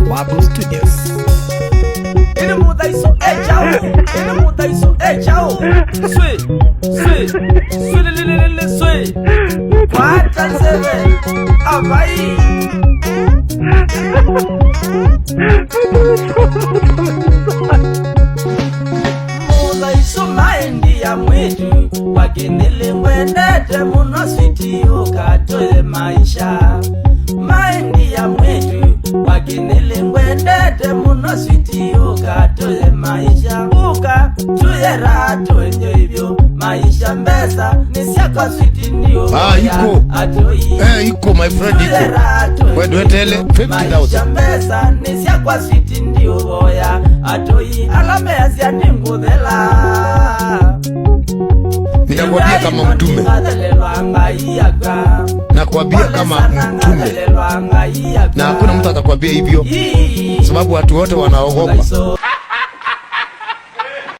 Bawabu Studios. Ina muda iso chao. Ina muda iso chao. Swe. Swe lelelele swe. Kwata sebe. Avai. Muda iso maendi ya mwetu. Wakinile mwendete muno switi ukatoe maisha. Maendi ya mwetu. Wakinile mwendete muno switi ukatoe maisha. Uka tuyera tuenyo hivyo. Maisha mbesa nisiakwa switi niyo. Iko. Iko my friend iko. Wewe tele 50,000. Maisha mbesa nisiakwa switi niyo boya. Atoi alamezi ya ningudela. Ninakwambia kama mtume. Nakwambia kama mtume. Na hakuna mtu atakwambia hivyo. Sababu watu wote wanaogopa.